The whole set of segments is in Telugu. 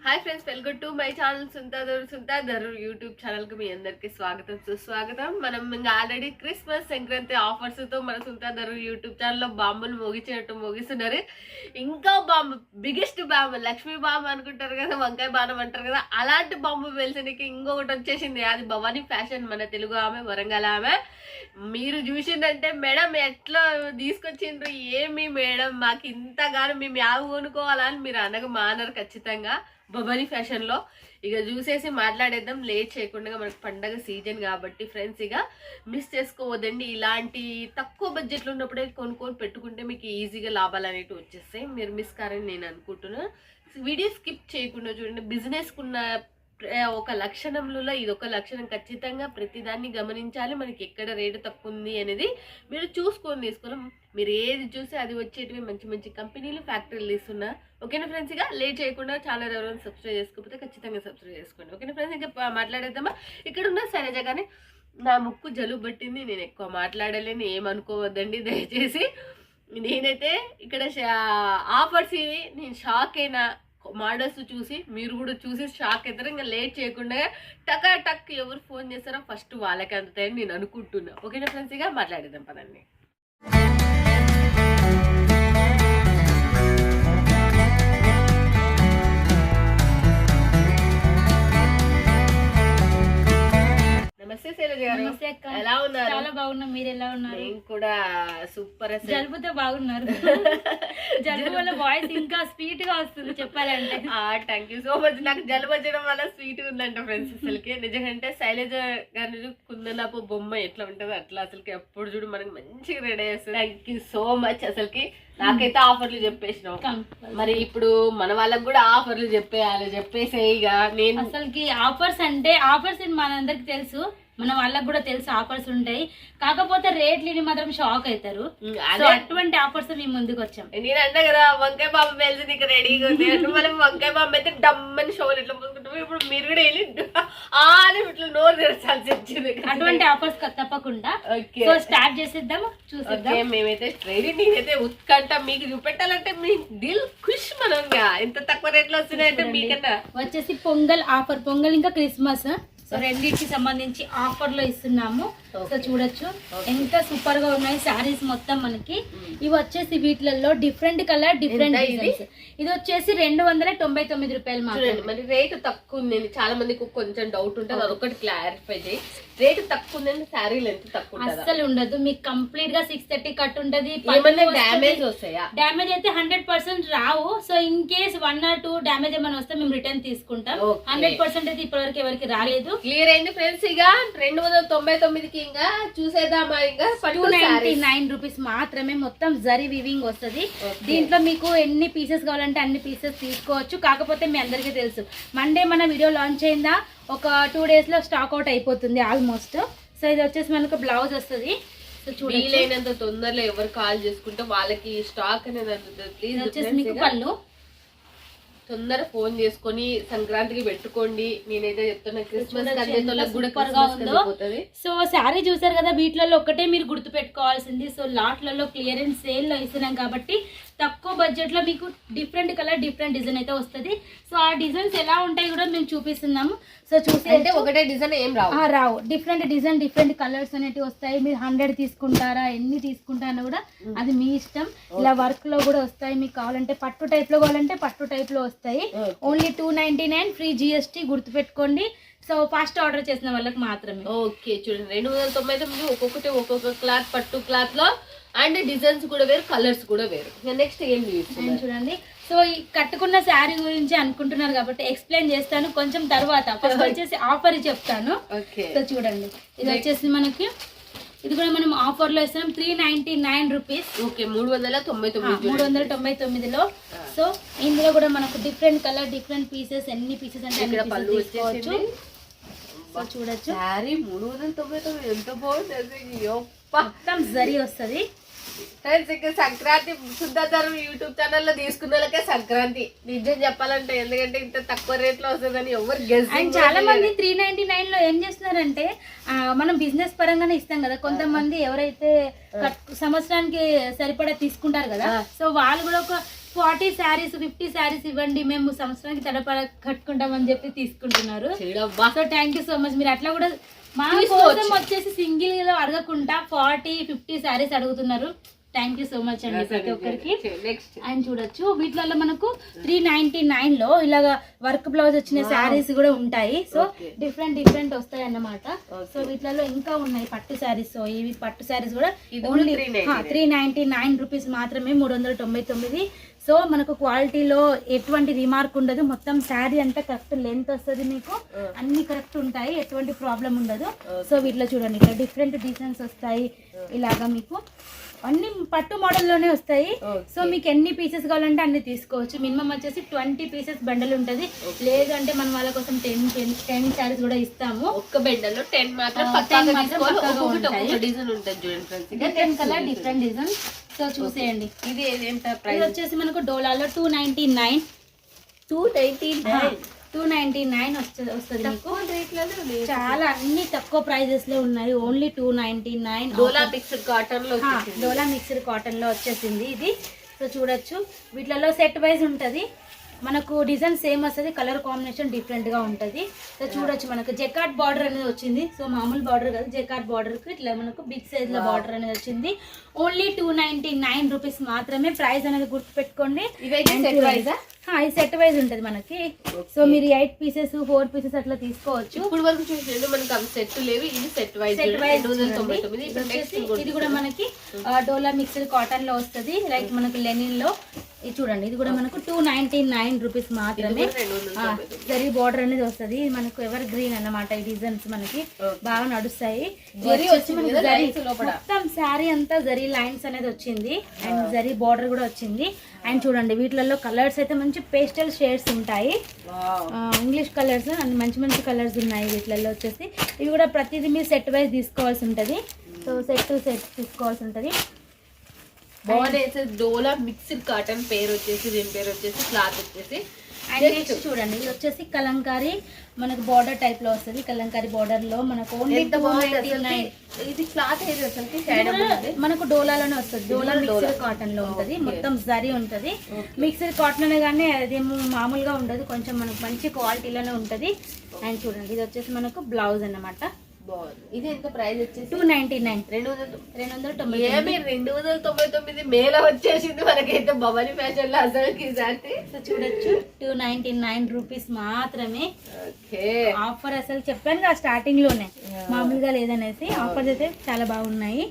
Hi friends welcome to my channel సుంతాదరు యూట్యూబ్ ఛానల్ కి మీ అందరికి స్వాగతం సుస్వాగతం. మనం ఇంకా ఆల్రెడీ క్రిస్మస్ సంక్రాంతి ఆఫర్స్ తో మన సుంతాదరు యూట్యూబ్ ఛానల్ లో బాంబులు మోగించినట్టు మోగిస్తున్నారు. ఇంకా bomb biggest bomb Lakshmi bomb అనుకుంటారు కదా, వంకాయ బాణం అంటారు కదా, అలాంటి బాంబు వెలిసనికి ఇంకొకటి వచ్చేసింది. అది భవానీ ఫ్యాషన్, మన తెలుగు ఆమె, వరంగల్ ఆమె. మీరు చూసిందంటే మేడం ఎట్లా తీసుకొచ్చిండ్రు, ఏమి మేడం మాకు ఇంతగానో మేము యావ కొనుక్కోవాలని మీరు అనగా మానరు ఖచ్చితంగా భవానీ ఫ్యాషన్ లో. ఇక చూసేసి మాట్లాడేద్దాం లేట్ చేయకుండా. మనకు పండగ సీజన్ కాబట్టి ఫ్రెండ్స్ ఇక మిస్ చేసుకోవద్దండి. ఇలాంటి తక్కువ బడ్జెట్లో ఉన్నప్పుడే కొనుక్కొని పెట్టుకుంటే మీకు ఈజీగా లాభాలు అనేవి వచ్చేస్తాయి. మీరు మిస్ కారని నేను అనుకుంటున్నా. వీడియో స్కిప్ చేయకుండా చూడండి. బిజినెస్ కున్న ఒక లక్షణంలో ఇది ఒక లక్షణం. ఖచ్చితంగా ప్రతిదాన్ని గమనించాలి. మనకి ఎక్కడ రేటు తక్కువ ఉంది అనేది మీరు చూసుకొని తీసుకోవాలి. మీరు ఏది చూసి అది వచ్చేటివి మంచి మంచి కంపెనీలు, ఫ్యాక్టరీలు ఇస్తున్నా. ఓకేనా ఫ్రెండ్స్, ఇక లేట్ చేయకుండా చాలా ఎవరైనా సబ్స్క్రైబ్ చేసుకోకపోతే ఖచ్చితంగా సబ్స్క్రైబ్ చేసుకోండి. ఓకేనా ఫ్రెండ్స్, ఇంకా మాట్లాడేద్దామా. ఇక్కడ ఉన్న సరేజగానే నా ముక్కు జలుబు పట్టింది, నేను ఎక్కువ మాట్లాడలేని, ఏమనుకోవద్దండి దయచేసి. నేనైతే ఇక్కడ ఆఫర్స్ ఇవి నేను షాక్ అయినా. మోడల్స్ చూసి మీరు కూడా చూసి షాక్ అవుతారు. ఇంకా లేట్ చేయకుండా టక్ ఎవరు ఫోన్ చేస్తారో ఫస్ట్ వాళ్ళకి అందుతాయని నేను అనుకుంటున్నా. ఓకేనా ఫ్రెండ్స్, ఇక మాట్లాడేద్దాం పదండి. నమస్తే శైలజ గారు, ఎలా ఉన్నారు? చాలా బాగున్నా, మీరు ఎలా ఉన్నారు? నేను కూడా సూపర్. జలుబుతో బాగున్నారు. జలుబు వల్ల వాయిస్ ఇంకా స్వీట్ గా వస్తుంది చెప్పాలంటే. Thank you so much. నాకు జలుబు వచ్చడం వల్ల స్వీట్ ఉందంట ఫ్రెండ్స్. అసలుకి నిజంగా శైలజ గారి కుందనపు బొమ్మ ఎట్లా ఉంటుందో అట్లా అసలుకి ఎప్పుడు చూడు మనకి మంచిగా రెడీ చేస్తుంది. Thank you so much. అసలుకి నాకైతే ఆఫర్లు చెప్పేసినాం, మరి ఇప్పుడు మన వాళ్ళకి కూడా ఆఫర్లు చెప్పేసే. ఇక నేను అసలుకి ఆఫర్స్ అంటే ఆఫర్స్ మనందరికి తెలుసు, మన వాళ్ళకి కూడా తెలుసు ఆఫర్స్ ఉంటాయి. కాకపోతే రేట్లు మాత్రం షాక్ అవుతారు. అటువంటి ఆఫర్స్ మేము ముందుకు వచ్చాం. నేను అంటా కదా వంకాయ బాంబు వెళ్తే నీకు రెడీగా ఉంది అంటే, మనం వంకాయ బాంబు అయితే డమ్మని షోలు ఇట్లా పోసుకుంటాం. ఇప్పుడు మీరు కూడా వెళ్ళి అని ఇట్లా నోరు తెరచాల్సి వచ్చింది. అటువంటి ఆఫర్స్ తప్పకుండా స్టార్ట్ చేసేద్దాం, చూసేద్దాం. మేమైతే రెడీ. నేనైతే ఉత్కంఠ మీకు చూపెట్టాలంటే మీ దిల్ ఖుష్. మనంగా ఇంత తక్కువ రేట్లో వస్తున్నాయంటే మీకన్నా వచ్చేసి పొంగల్ ఆఫర్, పొంగల్ ఇంకా క్రిస్మస్, సో రెండింటికి సంబంధించి ఆఫర్ లో ఇస్తున్నాము. సో చూడొచ్చు ఎంత సూపర్ గా ఉన్నాయి శారీస్ మొత్తం మనకి. ఇవి వచ్చేసి వీటిలలో డిఫరెంట్ కలర్, డిఫరెంట్ డిజైన్స్. ఇది వచ్చేసి 299 రూపాయలు మాత్రమే. మరి రేటు తక్కువ ఉంది. చాలా మందికి కొంచెం డౌట్ ఉంటుంది, అదొకటి క్లారిఫై చేయి. రేటు తక్కువ ఉందండి, శారీలు ఎంత తక్కువ అస్సలు ఉండదు. మీకు కంప్లీట్ గా 630 కట్ ఉంటది. డ్యామేజ్ వస్తాయా? డ్యామేజ్ అయితే 100% రావు. So in case 1 or 2 damage ఏమైనా వస్తే మేము రిటర్న్ తీసుకుంటాం. 100% అయితే ఇప్పటివరకు ఎవరికి రాలేదు. క్లియర్ అయింది ఫ్రెండ్స్. ఇక 299కి ఇంకా చూసేద్దామా. ఇంకా 299 రూపీస్ మాత్రమే. మొత్తం జరీ వీవింగ్ వస్తుంది. దీంట్లో మీకు ఎన్ని పీసెస్ కావాలంటే అన్ని పీసెస్ తీసుకోవచ్చు. కాకపోతే మీ అందరికీ తెలుసు మండే మన వీడియో లాంచ్ అయిందా, ఒక 2 days లో స్టాక్ అవుట్ అయిపోతుంది ఆల్మోస్ట్. సో ఇది వచ్చేసి మనకు బ్లౌజ్ వస్తుంది. సో వీలైనంత తొందరలో ఎవరు కాల్ చేసుకుంటే వాళ్ళకి స్టాక్ అనేది అందుతుంది. ప్లీజ్ వచ్చేసి మీకు పళ్ళు తొందర ఫోన్ చేసుకొని సంక్రాంతికి పెట్టుకోండి. నేనైతే చెప్తున్నా క్రిస్మస్ సో శారీ చూసారు కదా, వీటిలలో ఒకటే మీరు గుర్తు పెట్టుకోవాల్సింది. సో లాట్లలో క్లియరెన్స్ సేల్ లో ఇస్తున్నాం కాబట్టి తక్కువ బడ్జెట్ లో మీకు డిఫరెంట్ కలర్, డిఫరెంట్ డిజైన్ అయితే వస్తుంది. సో ఆ డిజైన్స్ ఎలా ఉంటాయి కూడా మేము చూపిస్తున్నాము. సో చూసి అంటే ఒకటే డిజైన్ ఏం రావు, డిఫరెంట్ డిజైన్, డిఫరెంట్ కలర్స్ అనేవి వస్తాయి. మీరు 100 తీసుకుంటారా, ఎన్ని తీసుకుంటారా కూడా అది మీ ఇష్టం. ఇలా వర్క్ లో కూడా వస్తాయి. మీకు కావాలంటే పట్టు టైప్ లో కావాలంటే పట్టు టైప్ లో వస్తాయి. ఓన్లీ 299 ఫ్రీ GST గుర్తుపెట్టుకోండి. సో ఫాస్ట్ ఆర్డర్ చేసిన వాళ్ళకి మాత్రమే. ఓకే చూడండి, 299 ఒక్కొక్కటి ఒక్కొక్క క్లాత్, పట్టు క్లాత్ లో. అండ్ డిజైన్స్ కూడా వేరు, కలర్స్ కూడా వేరు. నెక్స్ట్ ఏం చూడండి. సో ఈ కట్టుకున్న శారీ గురించి అనుకుంటున్నారు కాబట్టి ఎక్స్ప్లెయిన్ చేస్తాను కొంచెం తర్వాత. ఫస్ట్ వచ్చేసి ఆఫర్ చెప్తాను. సో చూడండి, ఇది వచ్చేసి మనకి ఇది కూడా మనం ఆఫర్ లో ఇస్తాం 399 రూపీస్. ఓకే 399లో. సో ఇందులో కూడా మనకు డిఫరెంట్ కలర్, డిఫరెంట్ పీసెస్, ఎన్ని పీసెస్ అంటే తీసుకోవచ్చు. సో చూడొచ్చు శారీ 399 ఎంత బాగుంది. మొత్తం జరీ వస్తుంది. సంక్రాంతి సుందరం యూట్యూబ్ ఛానల్లో తీసుకున్న వాళ్ళకే సంక్రాంతి నిజం చెప్పాలంటే. ఎందుకంటే ఇంత తక్కువ రేట్ లో వస్తుందని ఎవరు గెస్. అండ్ చాలా మంది 399 లో ఏం చేస్తున్నారంటే, మనం బిజినెస్ పరంగానే ఇస్తాం కదా, కొంతమంది ఎవరైతే సంవత్సరానికి సరిపడా తీసుకుంటారు కదా, సో వాళ్ళు కూడా ఒక 40 శారీస్ 50 శారీస్ ఇవ్వండి, మేము సంవత్సరానికి తడపడ కట్టుకుంటామని చెప్పి తీసుకుంటున్నారు. So thank you so much. మీరు అట్లా కూడా మా కోసం వచ్చేసి సింగిల్ గా అడగకుండా 40-50 శారీస్ అడుగుతున్నారు. థ్యాంక్ యూ సో మచ్ అండి ప్రతి ఒక్కరికి. ఆయన చూడొచ్చు వీటిలలో మనకు 399 లో ఇలాగా వర్క్ బ్లౌజ్ వచ్చిన శారీస్ కూడా ఉంటాయి. సో డిఫరెంట్ వస్తాయి అన్నమాట. సో వీటిలలో ఇంకా ఉన్నాయి పట్టు శారీస్. సో ఇవి పట్టు శారీస్ కూడా ఓన్లీ 399 రూపీస్ మాత్రమే, 399. సో మనకు క్వాలిటీలో ఎటువంటి రిమార్క్ ఉండదు. మొత్తం శారీ అంతా కరెక్ట్ లెంత్ వస్తుంది, మీకు అన్ని కరెక్ట్ ఉంటాయి, ఎటువంటి ప్రాబ్లం ఉండదు. సో వీటిలో చూడండి ఇట్లా డిఫరెంట్ డిజైన్స్ వస్తాయి. ఇలాగా మీకు అన్ని పట్టు మోడల్లోనే వస్తాయి. సో మీకు ఎన్ని పీసెస్ కావాలంటే అన్ని తీసుకోవచ్చు. మినిమం వచ్చేసి 20 పీసెస్ బండల్ ఉంటుంది. లేదు అంటే మనం వాళ్ళ కోసం 10 శారీస్ కూడా ఇస్తాము. ఒక్క బెండల్లో 10 మాత్రం different colour different design. So చూసేయండి. ఇది వచ్చేసి మనకు డోలాలో 299 వస్తుంది మీకు. చాలా అన్ని తక్కువ ప్రైజెస్ లో ఉన్నాయి. ఓన్లీ 299. డోలా మిక్స్డ్ కాటన్ లో డోలా మిక్స్డ్ కాటన్ లో వచ్చేసింది ఇది. సో చూడొచ్చు వీటిలలో సెట్ వైజ్ ఉంటది. మనకు డిజైన్ సేమ్ వస్తుంది, కలర్ కాంబినేషన్ డిఫరెంట్ గా ఉంటది. సో చూడొచ్చు మనకు జెకార్డ్ బార్డర్ అనేది వచ్చింది. సో మామూలు బార్డర్ కాదు, జెకార్డ్ బార్డర్ కి ఇట్లా మనకు బిగ్ సైజ్ లో బార్డర్ అనేది వచ్చింది. ఓన్లీ 299 రూపీస్ మాత్రమే. ప్రైస్ అనేది గుర్తుపెట్టుకోండి. ఇది సెట్ వైజ్ ఉంటది మనకి. సో మీరు 8 పీసెస్ 4 పీసెస్ అట్లా తీసుకోవచ్చు. ఇప్పుడు వరకు చూసినట్టు మనకి అవి సెట్ లేవు. ఇది సెట్ వైజ్. ఇది కూడా మనకి డోలా మిక్స్డ్ కాటన్ లో వస్తుంది. లైక్ మనకి లెనిన్ లో. ఇది చూడండి, ఇది కూడా మనకు 299 రూపీస్ మాత్రమే. జరీ బార్డర్ అనేది వస్తుంది. మనకు ఎవర్ గ్రీన్ అన్నమాట. ఈ డిజైన్స్ మనకి బాగా నడుస్తాయి. మొత్తం శారీ అంతా జరీ లైన్స్ అనేది వచ్చింది అండ్ జరీ బార్డర్ కూడా వచ్చింది. అండ్ చూడండి వీటిలలో కలర్స్ అయితే మంచి పేస్టల్ షేడ్స్ ఉంటాయి. ఇంగ్లీష్ కలర్స్ అండ్ మంచి కలర్స్ ఉన్నాయి వీటిలలో వచ్చేసి. ఇవి కూడా ప్రతిదీ మీరు సెట్ వైజ్ తీసుకోవాల్సి ఉంటుంది. సో సెట్ తీసుకోవాల్సి ఉంటుంది. డోలా మిక్స్డ్ కాటన్ పేరు వచ్చేసి, దీని పేరు వచ్చేసి క్లాత్ వచ్చేసి. అండ్ నెక్స్ట్ చూడండి ఇది వచ్చేసి కలంకారీ మనకు బార్డర్ టైప్ లో వస్తుంది. కలంకారీ బార్డర్ లో మనకు ఓన్లీ 299. ఇది క్లాత్ ఏది అసలు మనకు డోలాలోనే వస్తుంది. డోలా మిక్స్డ్ కాటన్ లో ఉంటది. మొత్తం జరీ ఉంటది. మిక్స్డ్ కాటన్ అనే కానీ అదేమో మామూలుగా ఉండదు, కొంచెం మనకు మంచి క్వాలిటీలోనే ఉంటది. అండ్ చూడండి ఇది వచ్చేసి మనకు బ్లౌజ్ అన్నమాట. ఇది ఎంత ప్రైస్ వచ్చేసి 299. 299 మేళ వచ్చేసింది మనకైతే భవానీ ఫ్యాషన్ లో అసలు. చూడొచ్చు 299 రూపీస్ మాత్రమే. ఓకే ఆఫర్ అసలు చెప్పాను కదా స్టార్టింగ్ లోనే, మామూలుగా లేదనేసి. ఆఫర్స్ అయితే చాలా బాగున్నాయి.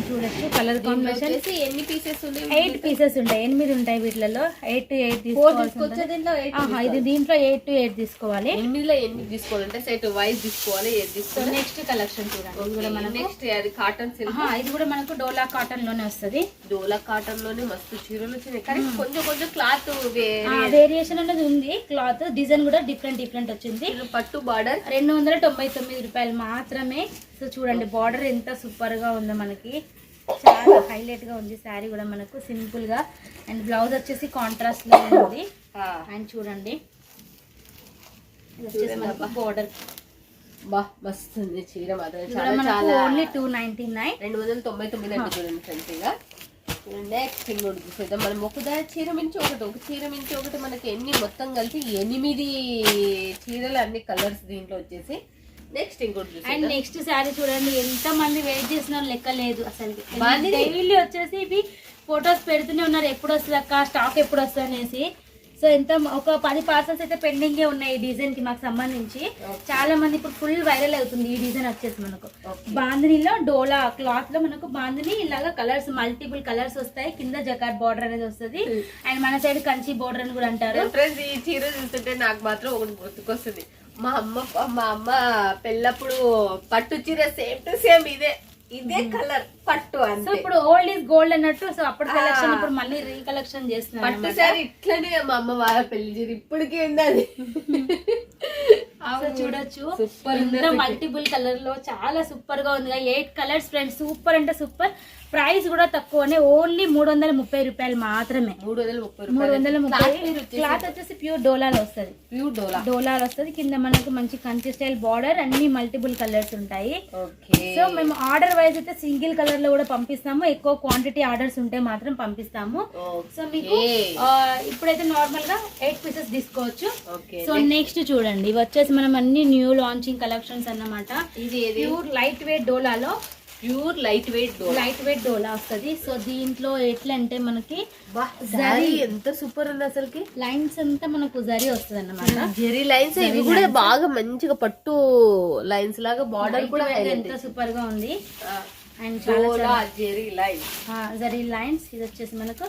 చూడొచ్చు కలర్ కాంబినేషన్. ఎన్ని పీసెస్ ఉన్నాయి? 8 పీసెస్ ఉంటాయి. 8 ఉంటాయి వీటిలలో. 8 to 8 తీసుకోవాలి. ఇది దీంట్లో 8 to 8 తీసుకోవాలి. 8లో ఎన్ని తీసుకోవాలంటే సెట్ వైజ్ తీసుకోవాలి. నెక్స్ట్ కలెక్షన్ చూడండి. ఇది కూడా మనకు నెక్స్ట్ అది కాటన్ సిల్క్. ఇది కూడా మనకు డోలా కాటన్ లోనే వస్తుంది. డోలా కాటన్ లోనే మస్తు చీరలు వచ్చినాయి. కానీ కొంచెం క్లాత్ వేరియేషన్ అనేది ఉంది. క్లాత్ డిజైన్ కూడా డిఫరెంట్ వచ్చింది. పట్టు బార్డర్ 299 రూపాయలు మాత్రమే. సో చూడండి బార్డర్ ఎంత సూపర్ గా ఉందో మనకి. చాలా హైలైట్ గా ఉంది శారీ కూడా మనకు సింపుల్ గా. అండ్ బ్లౌజ్ వచ్చేసి కాంట్రాస్ట్ లో ఉంది. అండ్ చూడండి బార్డర్ మస్తు ఉంది చీర మాత్రం. ఓన్లీ 299. 299 అంటే చూడండి ఫ్రెండ్స్. ఇక నెక్స్ట్ ఇంకోటి చూసేద్దాం మనం. ఒక చీర మించి ఒకటి మనకి ఎన్ని మొత్తం కలిసి 8 చీరలు అన్ని కలర్స్ దీంట్లో వచ్చేసి. నెక్స్ట్ ఇంకోటి అండ్ నెక్స్ట్ శారీ చూడండి. ఎంత మంది వెయిట్ చేసిన లెక్క లేదు అసలు. డైలీ వచ్చేసి ఇవి ఫొటోస్ పెడుతూనే ఉన్నారు, ఎప్పుడు వస్తుంది అక్క, స్టాక్ ఎప్పుడు వస్తుంది అనేసి. సో ఎంత ఒక 10 పార్సల్స్ అయితే పెండింగ్ ఉన్నాయి ఈ డిజైన్ కి మాకు సంబంధించి. చాలా మంది ఇప్పుడు ఫుల్ వైరల్ అవుతుంది ఈ డిజైన్ వచ్చేసి. మనకు బాందినీలో డోలా క్లాత్ లో మనకు బాందిని ఇలాగా కలర్స్ మల్టిపుల్ కలర్స్ వస్తాయి. కింద జకార్డ్ బార్డర్ అనేది వస్తుంది. అండ్ మన సైడ్ కంచి బార్డర్ అని కూడా అంటారు. ఈ చీర చూస్తుంటే నాకు మాత్రం ఒకటి గుర్తుకొస్తుంది. మా అమ్మ పెళ్ళప్పుడు పట్టు చీర సేమ్ టు సేమ్ ఇదే కలర్ పట్టు. సో ఇప్పుడు ఓల్డ్ ఈజ్ గోల్డ్ అన్నట్టు. సో అప్పుడు కలెక్షన్ ఇప్పుడు మళ్ళీ రీకలెక్షన్ చేస్తున్నారు. పట్టు సారీ ఇట్లనే మా అమ్మ వాళ్ళ పెళ్లి చీర ఇప్పటికీ ఉంది అది. చూడొచ్చు మల్టిపుల్ కలర్ లో చాలా సూపర్ గా ఉంది. 8 కలర్స్ ఫ్రెండ్స్. సూపర్ అంటే సూపర్. ప్రైస్ కూడా తక్కువనే, ఓన్లీ 330 రూపాయలు మాత్రమే. 330. క్లాత్ వచ్చేసి ప్యూర్ డోలాలో వస్తుంది. డోలాలో వస్తుంది. కింద మనకు మంచి కంచి స్టైల్ బార్డర్, అన్ని మల్టిపుల్ కలర్స్ ఉంటాయి. సో మేము ఆర్డర్ వైజ్ అయితే సింగిల్ కలర్ లో కూడా పంపిస్తాము. ఎక్కువ క్వాంటిటీ ఆర్డర్స్ ఉంటే మాత్రం పంపిస్తాము. సో మీకు ఇప్పుడైతే నార్మల్ గా 8 పీసెస్ తీసుకోవచ్చు. సో నెక్స్ట్ చూడండి, ఇవి వచ్చేసి మనం అన్ని న్యూ లాంచింగ్ కలెక్షన్స్ అన్నమాట. ఇది ప్యూర్ లైట్ వెయిట్ డోలాలో, లైట్ వెయిట్ డోలా వస్తుంది. సో దీంట్లో ఎట్లా అంటే మనకి జరీ ఎంత సూపర్ ఉంది అసలుకి. లైన్స్ అంతా మనకు జరీ వస్తుంది అన్నమాట. జరీ లైన్స్ ఇవి కూడా బాగా మంచిగా పట్టు లైన్స్ లాగా బార్డర్ కూడా ఎంత సూపర్ గా ఉంది. And zari lines. ఇది వచ్చేసి మనకు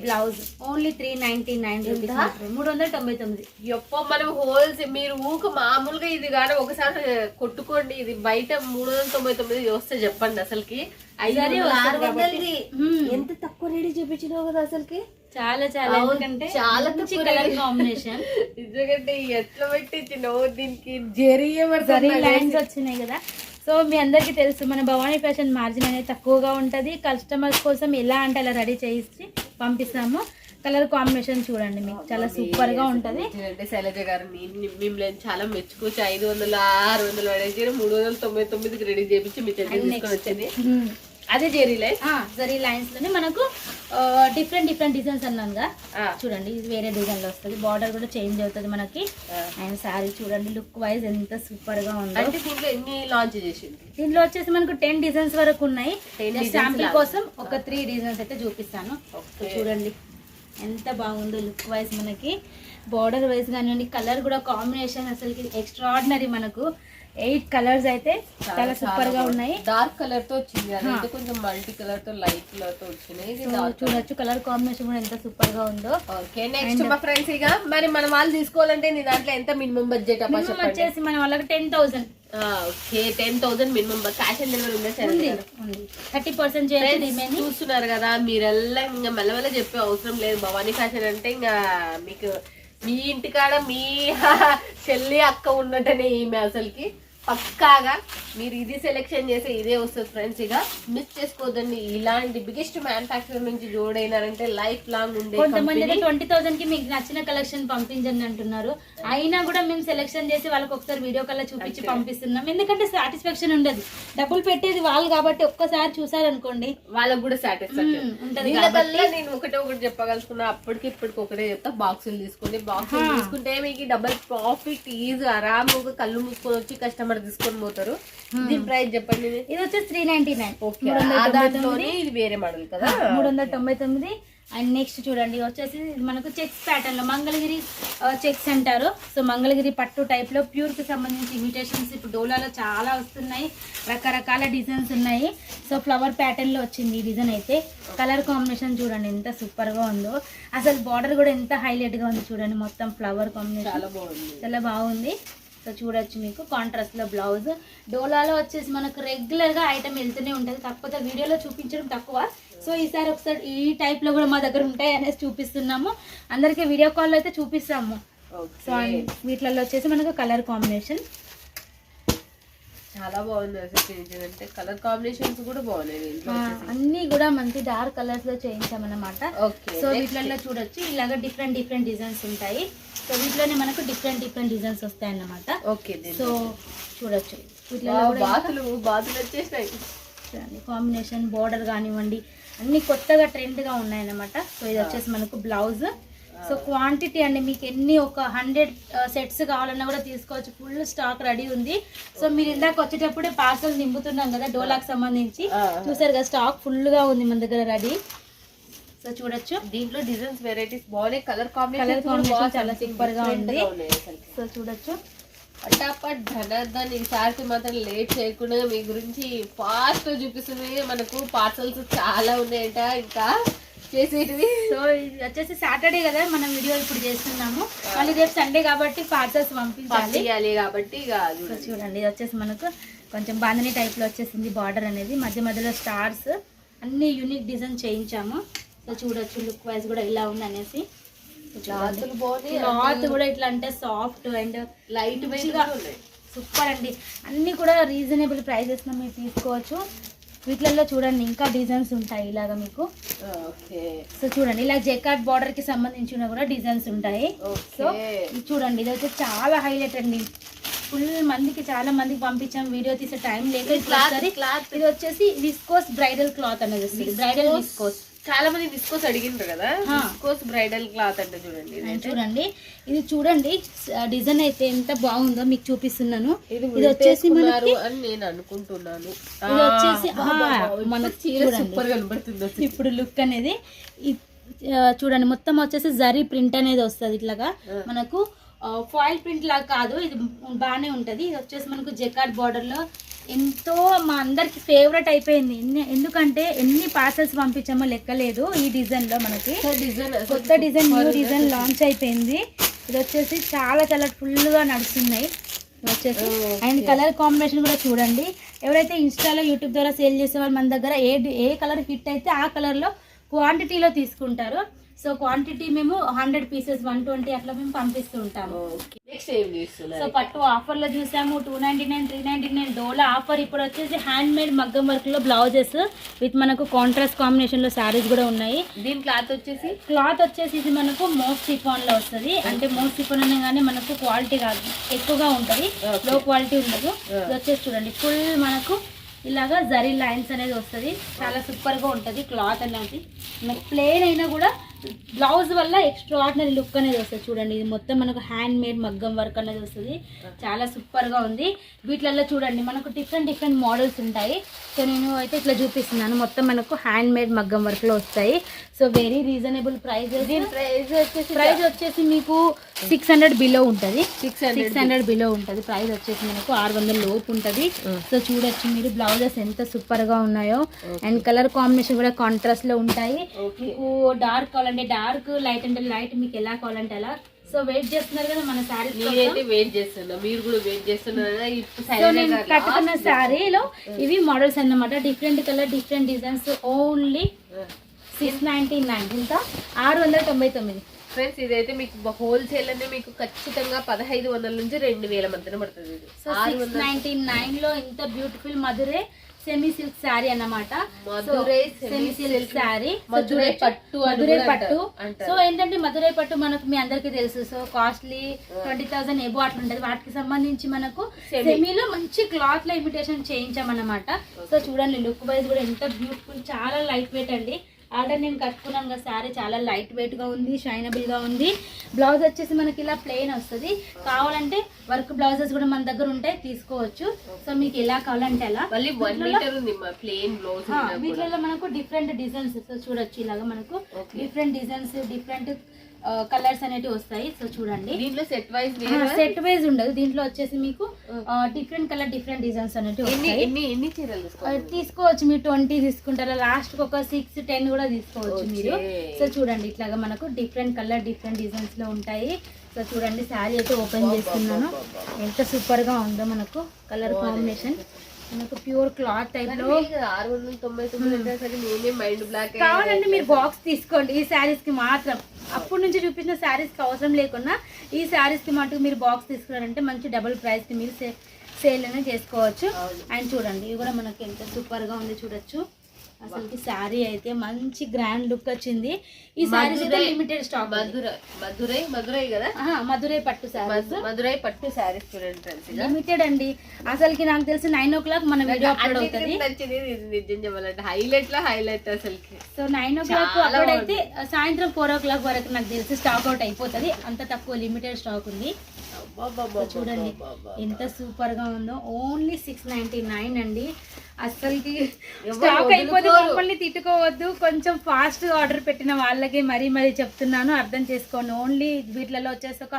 బ్లౌజ్ ఓన్లీ 399 రూపీస్, 399. ఎప్ప మనం హోల్స్ మీరు ఊక మామూలుగా ఇది కానీ ఒకసారి కొట్టుకోండి, ఇది బయట 399 వస్తే చెప్పండి అసలుకి. 600 ఎంత తక్కువ రేట్ చూపించినావు కదా అసలుకి. చాలా చాలా కలర్ కాంబినేషన్. ఎందుకంటే ఎట్లా పెట్టించినావు దీనికి జరీ లైన్స్ వచ్చినాయి కదా. సో మీ అందరికీ తెలుసు మన భవానీ ఫ్యాషన్ మార్జిన్ అనేది తక్కువగా ఉంటుంది. కస్టమర్స్ కోసం ఎలా అంటే అలా రెడీ చేసి పంపిస్తాము. కలర్ కాంబినేషన్ చూడండి, మీకు చాలా సూపర్ గా ఉంటది. శైలజ గారు మిమ్మల్ని చాలా మెచ్చుకోవచ్చు. 500 600 రెడీ 399కి రెడీ చేయించి మీ తీసుకొని వచ్చింది. అదే జరీ లైన్స్ లోనే మనకు డిఫరెంట్ డిజైన్స్ అన్నాగా. చూడండి, ఇది వేరే డిజైన్ లో వస్తుంది. బార్డర్ కూడా చేంజ్ అవుతుంది మనకి. అండ్ సారీ చూడండి, లుక్ వైజ్ ఎంత సూపర్ గా ఉంది. అంటే దీంట్లో ఎన్ని లాంచ్ చేసింది? దీంట్లో వచ్చేసి మనకు 10 డిజైన్స్ వరకు ఉన్నాయి. శాంపిల్ కోసం ఒక 3 డిజైన్స్ అయితే చూపిస్తాను. చూడండి ఎంత బాగుందో లుక్ వైజ్. మనకి బార్డర్ వైజ్ కానివ్వండి, కలర్ కూడా కాంబినేషన్ అసలు ఎక్స్ట్రాడినరీ. మనకు 8 కలర్స్ అయితే చాలా సూపర్ గా ఉన్నాయి. డార్క్ కలర్ తో వచ్చింది, అదైతే కొంచెం మల్టీ కలర్ తో లైట్ కలర్ తో వచ్చినాయి. చూడొచ్చు కలర్ కాంబినేషన్ కూడా ఎంత సూపర్ గా ఉందో. ఓకే, నెక్స్ట్ మా ఫ్రెండ్స్ ఇక మరి మన వాళ్ళు తీసుకోవాలంటే నీ దాంట్లో ఎంత మినిమం బడ్జెట్ వచ్చేసి మన వాళ్ళకి 10,000. Okay, 10,000 minimum. Cash on delivery ఉంది. 30% చూస్తున్నారు కదా మీరెల్లా. ఇంకా మెల్లమెల్ల చెప్పే అవసరం లేదు. భవానీ ఫ్యాషన్ అంటే ఇంకా మీకు మీ ఇంటికాడ మీ చెల్లి అక్క ఉన్నట్టనే ఈమె అసలుకి పక్కాగా. మీరు ఇది సెలెక్షన్ చేస్తే ఇదే వస్తుంది ఫ్రెండ్స్. ఇక మిస్ చేసుకోవద్దండి. ఇలాంటి బిగ్గెస్ట్ మ్యానుఫ్యాక్చర్ నుంచి జోడైనారంటే లైఫ్ లాంగ్ ఉండే. కొంతమంది 20,000 కి మీకు నచ్చిన కలెక్షన్ పంపించండి అంటున్నారు. అయినా కూడా మేము సెలెక్షన్ చేసి వాళ్ళకి ఒకసారి వీడియో కల్లా చూపించి పంపిస్తున్నాం. ఎందుకంటే సాటిస్ఫాక్షన్ ఉండదు. డబ్బులు పెట్టేది వాళ్ళు కాబట్టి ఒక్కసారి చూసారనుకోండి వాళ్ళకి కూడా సాటిస్ఫాక్షన్ ఉంటుంది. నేను ఒకటి చెప్పగలుగుతున్నా, అప్పటికి ఇప్పటికి ఒకటే చెప్తా. బాక్సులు తీసుకోండి. బాక్సులు తీసుకుంటే మీకు డబల్ ప్రాఫిట్. ఈజీ ఆరాముగా కళ్ళు మూసుకొని వచ్చి కస్టమర్ తీసుకొని పోతారు. దీని ప్రైస్ చెప్పండి. ఇది వచ్చేసి 399. ఇది వేరే మోడల్ కదా, 399. అండ్ నెక్స్ట్ చూడండి, వచ్చేసి మనకు చెక్స్ ప్యాటర్న్ లో మంగళగిరి చెక్స్ అంటారు. సో మంగళగిరి పట్టు టైప్ లో ప్యూర్ కి సంబంధించి ఇమిటేషన్స్ ఇప్పుడు డోలాలో చాలా వస్తున్నాయి. రకరకాల డిజైన్స్ ఉన్నాయి. సో ఫ్లవర్ ప్యాటర్న్ లో వచ్చింది ఈ డిజైన్ అయితే. కలర్ కాంబినేషన్ చూడండి ఎంత సూపర్ గా ఉందో. అసలు బార్డర్ కూడా ఎంత హైలైట్ గా ఉంది చూడండి. మొత్తం ఫ్లవర్ కాంబినేషన్ చాలా బాగుంది. సో చూడొచ్చు, మీకు కాంట్రాస్ట్ లో బ్లౌజ్. డోలాలో వచ్చేసి మనకు రెగ్యులర్ గా ఐటమ్ వెళ్తూనే ఉంటుంది, కాకపోతే వీడియోలో చూపించడం తక్కువ. సో ఈసారి ఒకసారి ఈ టైప్ లో కూడా మా దగ్గర ఉంటాయి అనేసి చూపిస్తున్నాము. అందరికీ వీడియో కాల్ అయితే చూపిస్తాము. సో వీటిలలో వచ్చేసి మనకు కలర్ కాంబినేషన్ చాలా బాగుంది. అంటే కలర్ కాంబినేషన్స్ కూడా బాగున్నాయి. అన్ని కూడా మంచి డార్క్ కలర్స్ లో చేయించామన్నమాట. సో వీటిలలో చూడొచ్చు, ఇలాగా డిఫరెంట్ డిజైన్స్ ఉంటాయి. సో వీటిలోనే మనకు డిఫరెంట్ డిజైన్స్ వస్తాయి అన్నమాట. ఓకే, సో చూడొచ్చు బాతులు వచ్చేసాయి. కాంబినేషన్ బార్డర్ కానివ్వండి అన్ని కొత్తగా ట్రెండ్ గా ఉన్నాయి అన్నమాట. సో ఇది వచ్చేసి మనకు బ్లౌజ్. సో క్వాంటిటీ అండి, మీకు ఎన్ని ఒక 100 సెట్స్ కావాలన్నా కూడా తీసుకోవచ్చు. ఫుల్ స్టాక్ రెడీ ఉంది. సో మీరు ఇందాక వచ్చేటప్పుడే పార్సల్ నింపుతున్నాం కదా డోలాకి సంబంధించి, చూసారు కదా స్టాక్ ఫుల్ గా ఉంది మన దగ్గర రెడీ. సో చూడొచ్చు, దీంట్లో డిజైన్స్ వెరైటీస్ బాగున్నాయి. కలర్ కాంబినేషన్ చాలా సూపర్ గా ఉంది. సో చూడొచ్చు, పటాపట్ ధనార్దన్ ఈసారికి మాత్రం లేట్ చేయకుండా మీ గురించి ఫాస్ట్ చూపిస్తుంది. మనకు పార్సల్స్ చాలా ఉన్నాయంట ఇంకా చేసేటివి. సో ఇది వచ్చేసి సాటర్డే కదా మనం వీడియో ఇప్పుడు చేస్తున్నాము. మళ్ళీ రేపు సండే కాబట్టి పార్సల్స్ పంపించాలి కాబట్టి చూడండి. ఇది వచ్చేసి మనకు కొంచెం బాంధనీ టైప్ లో వచ్చేసింది. బార్డర్ అనేది మధ్యలో స్టార్స్ అన్ని యూనిక్ డిజైన్ చేయించాము. సో చూడొచ్చు, లుక్ వైజ్ కూడా ఇలా ఉంది అనేసి. క్లాత్ కూడా ఇట్లా అంటే సాఫ్ట్ అండ్ లైట్ వెయిట్ గా సూపర్ అండి. అన్ని కూడా రీజనబుల్ ప్రైజెస్ లో మీరు తీసుకోవచ్చు. వీటిలలో చూడండి ఇంకా డిజైన్స్ ఉంటాయి ఇలాగా మీకు. ఓకే. సో చూడండి ఇలా జెకార్డ్ బార్డర్ కి సంబంధించిన కూడా డిజైన్స్ ఉంటాయి. సో ఇది చూడండి, ఇది వచ్చి చాలా హైలైట్ అండి. ఫుల్ మందికి చాలా మందికి పంపించాం, వీడియో తీసే టైం లేక. ఇది వచ్చేసి విస్కోస్ బ్రైడల్ క్లాత్ అనేది వస్తుంది. బ్రైడల్ విస్కోస్ చాలా మంది విస్కోస్ అడిగిండ్రు కదా, విస్కోస్ బ్రైడల్ క్లాత్ అంటే చూడండి. చూడండి ఇది చూడండి డిజైన్ అయితే ఎంత బాగుందో మీకు చూపిస్తున్నాను. ఇది వచ్చేసి మనకి అని నేను అనుకుంటున్నాను. ఇది వచ్చేసి మనకి సూపర్ కనబడుతుంది ఇప్పుడు లుక్ అనేది. చూడండి మొత్తం వచ్చేసి జరీ ప్రింట్ అనేది వస్తుంది ఇట్లాగా మనకు. ఫాయిల్ ప్రింట్ లాగా కాదు, ఇది బాగానే ఉంటది. ఇది వచ్చేసి మనకు జెకార్డ్ బార్డర్ లో ఎంతో మా అందరికి ఫేవరెట్ అయిపోయింది. ఎందుకంటే ఎన్ని పార్సల్స్ పంపించామో లెక్కలేదు. ఈ డిజైన్ లో మనకి కొత్త డిజైన్, న్యూ డిజైన్ లాంచ్ అయిపోయింది. ఇది వచ్చేసి చాలా చాలా ఫుల్ గా నడుస్తున్నాయి వచ్చేసి. అండ్ కలర్ కాంబినేషన్ కూడా చూడండి. ఎవరైతే ఇన్స్టాలో యూట్యూబ్ ద్వారా సేల్ చేసే వాళ్ళు మన దగ్గర ఏ కలర్ హిట్ అయితే ఆ కలర్ లో క్వాంటిటీలో తీసుకుంటారు. సో క్వాంటిటీ మేము 100 పీసెస్ 120 అట్లా మేము పంపిస్తూ ఉంటాము. సో పట్టు ఆఫర్ లో చూసాము 299, 399 డోలా ఆఫర్. ఇప్పుడు వచ్చేసి హ్యాండ్ మేడ్ మగ్గం వర్క్ లో బ్లౌజెస్ విత్ మనకు కాంట్రాస్ట్ కాంబినేషన్ లో శారీస్ కూడా ఉన్నాయి. దీని క్లాత్ వచ్చేసి ఇది మనకు మోస్ట్ సిఫాన్ లో వస్తుంది. అంటే మోస్ట్ సిఫాన్ అనగానే మనకు క్వాలిటీ కాదు, ఎక్కువగా ఉంటుంది, లో క్వాలిటీ ఉండదు. ఇది వచ్చేసి చూడండి ఫుల్ మనకు ఇలాగా జరీ లైన్స్ అనేది వస్తుంది. చాలా సూపర్ గా ఉంటుంది క్లాత్ అనేది. మనకు ప్లెయిన్ అయినా కూడా బ్లౌజ్ వల్ల ఎక్స్ట్రా ఆర్డినరీ లుక్ అనేది వస్తుంది. చూడండి ఇది మొత్తం మనకు హ్యాండ్ మేడ్ మగ్గం వర్క్ అనేది వస్తుంది. చాలా సూపర్ గా ఉంది. వీటిలలో చూడండి మనకు డిఫరెంట్ మోడల్స్ ఉంటాయి. సో నేను అయితే ఇట్లా చూపిస్తున్నాను. మొత్తం మనకు హ్యాండ్ మేడ్ మగ్గం వర్క్ లో వస్తాయి. So very reasonable price. Price వచ్చేసి మీకు 600 బిలో ఉంటుంది. 600 బిలో ఉంటుంది. ప్రైస్ వచ్చేసి మనకు 600 లోపు ఉంటుంది. సో చూడొచ్చు మీరు బ్లౌజెస్ ఎంత సూపర్ గా ఉన్నాయో. అండ్ కలర్ కాంబినేషన్ కూడా కాంట్రాస్ట్ లో ఉంటాయి. మీకు డార్క్ కావాలంటే డార్క్, లైట్ అంటే లైట్, మీకు ఎలా కావాలంటే అలా. సో వెయిట్ చేస్తున్నారు కదా మన శారీ. నేనైతే వెయిట్ చేస్తున్నా, మీరు కూడా వెయిట్ చేస్తున్నారు. నేను కట్టుకున్న శారీలో ఇవి మోడల్స్ అన్నమాట. Different colour, different designs. Only 699, ఇంకా 699. ఫ్రెండ్స్ ఇదైతే మీకు హోల్సేల్ అంటే మీకు ఖచ్చితంగా 1500 నుంచి 2000 మధ్యన పడుతుంది. సో 699 లో ఇంత beautiful Madurai semi silk sari అన్నమాట. సెమీ సిల్క్ శారీ, మధురై పట్టు. సో ఏంటంటే మధురై పట్టు మనకు మీ అందరికి తెలుసు. సో కాస్ట్లీ 20,000 ఎబో అట్లా ఉంటుంది. వాటికి సంబంధించి మనకు సెమీలో మంచి క్లాత్ లో ఇమిటేషన్ చేయించామన్నమాట. సో చూడండి లుక్ వైజ్ కూడా ఎంత బ్యూటిఫుల్, చాలా లైట్ వెయిట్ అండి. ఆర్డర్ నేను కట్టుకున్నాను కదా శారీ, చాలా లైట్ వెయిట్ గా ఉంది, షైనబుల్ గా ఉంది. బ్లౌజ్ వచ్చేసి మనకి ఇలా ప్లెయిన్ వస్తుంది. కావాలంటే వర్క్ బ్లౌజెస్ కూడా మన దగ్గర ఉంటాయి, తీసుకోవచ్చు. సో మీకు ఎలా కావాలంటే అలా. వీటిలో మనకు డిఫరెంట్ డిజైన్స్ చూడొచ్చు. ఇలాగా మనకు డిఫరెంట్ డిజైన్స్, డిఫరెంట్ కలర్స్ అనేటివి వస్తాయి. సో చూడండి దీంట్లో సెట్ వైజ్ ఉండదు. దీంట్లో వచ్చేసి మీకు డిఫరెంట్ కలర్, డిఫరెంట్ డిజైన్స్ అనేటివి ఎన్ని చీరలు తీసుకోవచ్చు. మీరు 20 తీసుకుంటారా, లాస్ట్ ఒక 6, 10 కూడా తీసుకోవచ్చు మీరు. సో చూడండి ఇట్లాగా మనకు డిఫరెంట్ కలర్, డిఫరెంట్ డిజైన్స్ లో ఉంటాయి. సో చూడండి శారీ అయితే ఓపెన్ చేస్తున్నాను. ఎంత సూపర్ గా ఉందో మనకు కలర్ కాంబినేషన్. మనకు ప్యూర్ క్లాత్ టైప్ లో 699 మైండ్ బ్లాక్. కావాలంటే మీరు బాక్స్ తీసుకోండి ఈ శారీస్ కి మాత్రం. అప్పటి నుంచి చూపించిన శారీస్ కి అవసరం లేకుండా ఈ శారీస్ కి మటుకు మీరు బాక్స్ తీసుకున్నారంటే మంచి డబుల్ ప్రైస్ కి మీరు సేల్ అనేది చేసుకోవచ్చు. అండ్ చూడండి ఇది కూడా మనకి ఎంత సూపర్ గా ఉంది చూడొచ్చు. అసలు శారీ అయితే మంచి గ్రాండ్ లుక్ వచ్చింది. ఈ శారీస్ అయితే లిమిటెడ్ స్టాక్. మధురై కదా, మధురై పట్టు శారీస్. మధురై పట్టు శారీస్ చూడండి ఫ్రెండ్స్, లిమిటెడ్ అండి. అసలుకి నాకు తెలిసి 9 o'clock మన వీడియో అప్లోడ్ అవుతుంది. నిజం చెప్పాలంటే హైలైట్ అసలుకి. సో 9 o'clock అప్లోడ్ అయితే సాయంత్రం 4 o'clock వరకు నాకు తెలిసి స్టాక్ అవుట్ అయిపోతుంది. అంత తక్కువ లిమిటెడ్ స్టాక్ ఉంది. చూడండి ఎంత సూపర్ గా ఉందో. ఓన్లీ 699 అండి. అసలుకి స్టాక్ అయిపోతే మమ్మల్ని తిట్టుకోవద్దు. కొంచెం ఫాస్ట్ ఆర్డర్ పెట్టిన వాళ్ళకి మరీ చెప్తున్నాను, అర్థం చేసుకోండి. ఓన్లీ వీటిలలో వచ్చేసి ఒక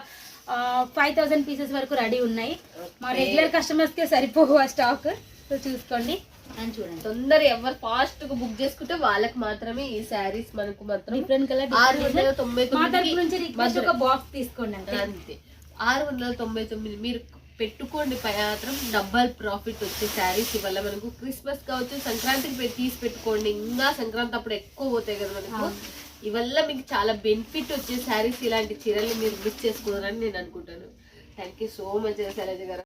5000 పీసెస్ వరకు రెడీ ఉన్నాయి. మా రెగ్యులర్ కస్టమర్స్ కే సరిపోవు ఆ స్టాక్. సో చూసుకోండి అని చూడండి. తొందర ఎవరు ఫాస్ట్ గా బుక్ చేసుకుంటే వాళ్ళకి మాత్రం ఈ శారీస్ మనకు మాత్రం డిఫరెంట్ కలర్ 699 నుంచి రిక్వెస్ట్ ఒక బాక్స్ తీసుకోండి అంతే. 699 మీరు పెట్టుకోండి. మాత్రం డబల్ ప్రాఫిట్ వచ్చే శారీస్ వల్ల మనకు క్రిస్మస్ కావచ్చు, సంక్రాంతికి తీసి పెట్టుకోండి. ఇంకా సంక్రాంతి అప్పుడు ఎక్కువ పోతాయి కదా మనకు. ఇవల్ల మీకు చాలా బెనిఫిట్ వచ్చే శారీస్. ఇలాంటి చీరలు మీరు మిస్ చేసుకోవాలని నేను అనుకుంటాను. Thank you so much Sailaja గారు.